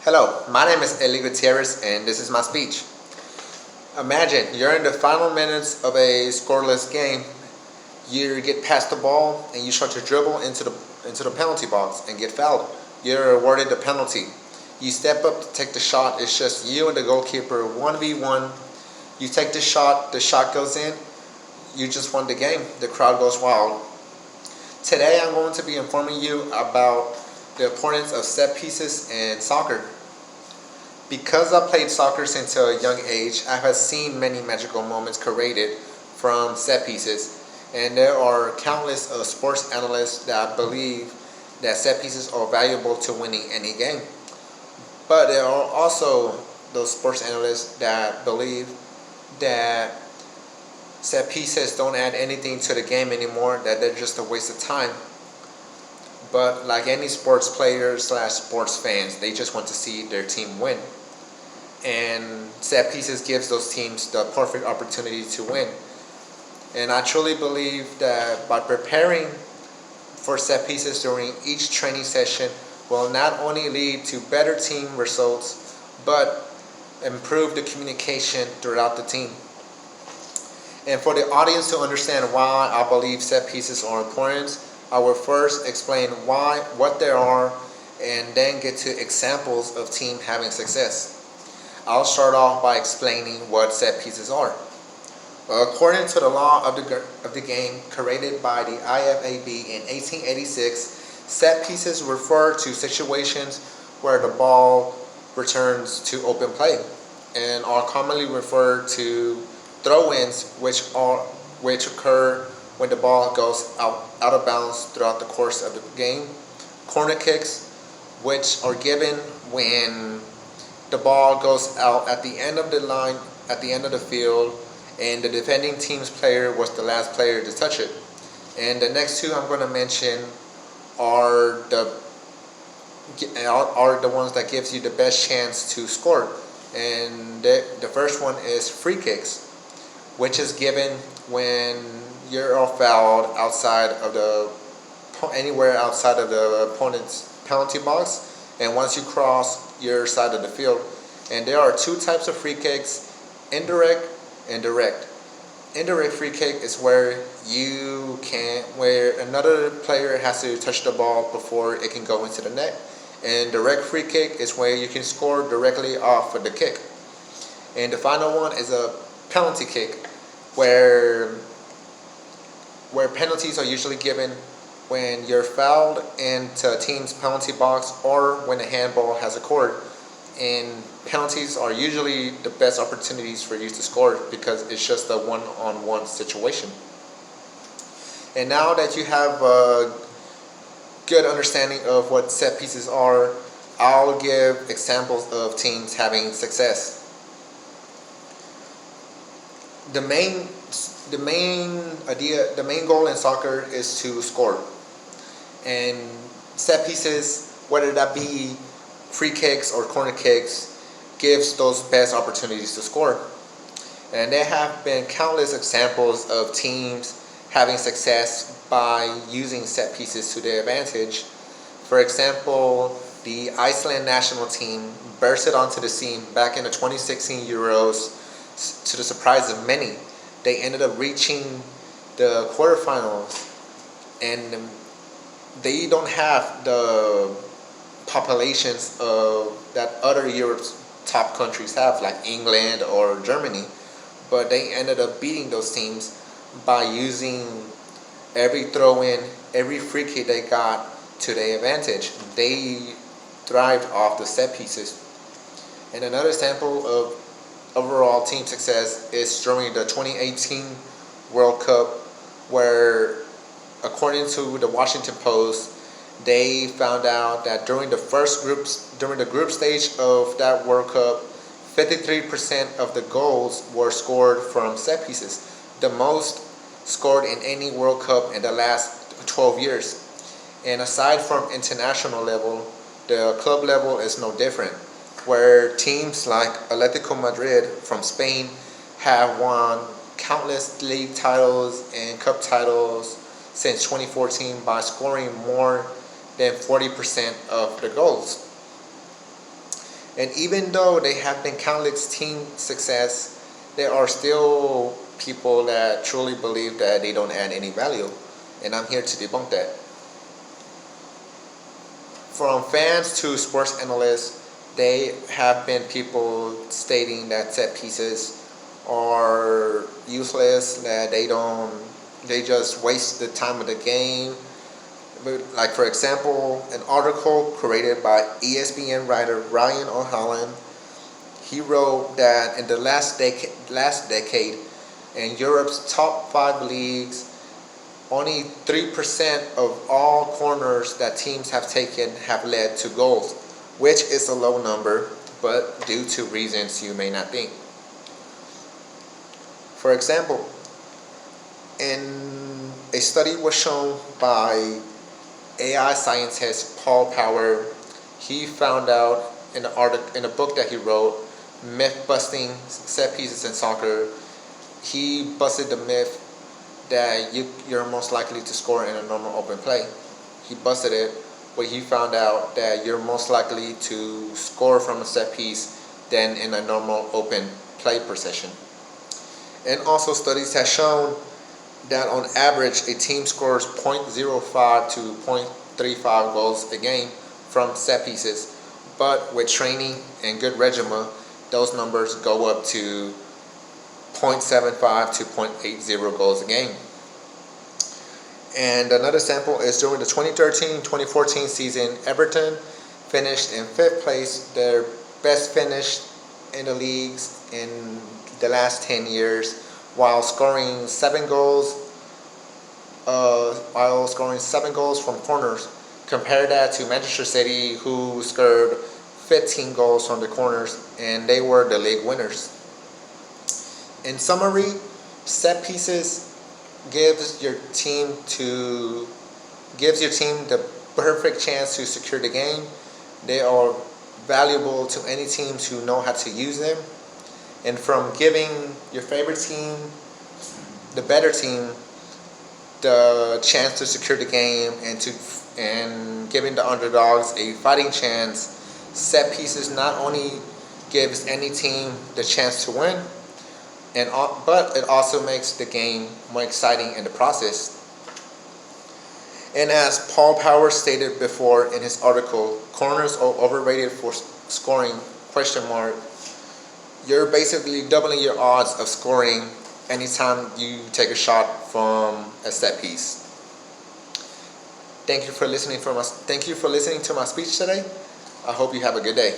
Hello, my name is Eli Gutierrez and this is my speech. Imagine you're in the final minutes of a scoreless game. You get past the ball and you start to dribble into the penalty box and get fouled. You're awarded the penalty. You step up to take the shot. It's just you and the goalkeeper 1v1. You take the shot goes in. You just won the game. The crowd goes wild. Today I'm going to be informing you about the importance of set pieces in soccer. Because I played soccer since a young age, I have seen many magical moments created from set pieces, and there are countless sports analysts that believe that set pieces are valuable to winning any game. But there are also those sports analysts that believe that set pieces don't add anything to the game anymore, that they're just a waste of time. But like any sports players slash sports fans, they just want to see their team win. And set pieces gives those teams the perfect opportunity to win. And I truly believe that by preparing for set pieces during each training session will not only lead to better team results, but improve the communication throughout the team. And for the audience to understand why I believe set pieces are important, I will first explain what they are, and then get to examples of teams having success. I'll start off by explaining what set pieces are. According to the law of the game created by the IFAB in 1886, set pieces refer to situations where the ball returns to open play, and are commonly referred to throw-ins, which occur when the ball goes out of bounds throughout the course of the game. Corner kicks, which are given when the ball goes out at the end of the line, at the end of the field, and the defending team's player was the last player to touch it. And the next two I'm going to mention are the ones that gives you the best chance to score. And the first one is free kicks, which is given when you're fouled anywhere outside of the opponent's penalty box, and once you cross your side of the field. And there are two types of free kicks: indirect and direct. Indirect free kick is where another player has to touch the ball before it can go into the net. And direct free kick is where you can score directly off of the kick. And the final one is a penalty kick, where penalties are usually given when you're fouled into a team's penalty box or when a handball has occurred. And penalties are usually the best opportunities for you to score because it's just a one-on-one situation. And now that you have a good understanding of what set pieces are, I'll give examples of teams having success. The main goal in soccer is to score. And set pieces, whether that be free kicks or corner kicks, gives those best opportunities to score. And there have been countless examples of teams having success by using set pieces to their advantage. For example, the Iceland national team bursted onto the scene back in the 2016 Euros. To the surprise of many, they ended up reaching the quarterfinals, and they don't have the populations that other Europe's top countries have, like England or Germany, but they ended up beating those teams by using every throw-in, every free kick they got to their advantage. They thrived off the set pieces. And another example of overall team success is during the 2018 World Cup, where, according to the Washington Post, they found out that during the group stage of that World Cup, 53% of the goals were scored from set pieces, the most scored in any World Cup in the last 12 years. And aside from international level, the club level is no different, where teams like Atletico Madrid from Spain have won countless league titles and cup titles since 2014 by scoring more than 40% of the goals. And even though they have been countless team success, there are still people that truly believe that they don't add any value. And I'm here to debunk that. From fans to sports analysts, they have been people stating that set pieces are useless, that they just waste the time of the game. But like for example, an article created by ESPN writer Ryan O'Halloran, he wrote that in the last decade in Europe's top 5 leagues, only 3% of all corners that teams have taken have led to goals, which is a low number, but due to reasons you may not think. For example, in a study was shown by AI scientist Paul Power, he found out in a book that he wrote, Myth Busting Set Pieces in Soccer, he busted the myth that you're most likely to score in a normal open play. He busted it, but he found out that you're most likely to score from a set piece than in a normal open play possession. And also studies have shown that on average a team scores 0.05 to 0.35 goals a game from set pieces, but with training and good regimen, those numbers go up to 0.75 to 0.80 goals a game. And another sample is during the 2013-2014 season, Everton finished in 5th place, their best finish in the leagues in the last 10 years, while scoring 7 goals from corners. Compare that to Manchester City, who scored 15 goals from the corners, and they were the league winners. In summary, set pieces gives your team the perfect chance to secure the game. They are valuable to any teams who know how to use them. And from giving your favorite team, the better team, the chance to secure the game and giving the underdogs a fighting chance, set pieces not only gives any team the chance to win, but it also makes the game more exciting in the process. And as Paul Power stated before in his article, corners are overrated for scoring, you're basically doubling your odds of scoring anytime you take a shot from a set piece. Thank you for listening to my speech today. I hope you have a good day.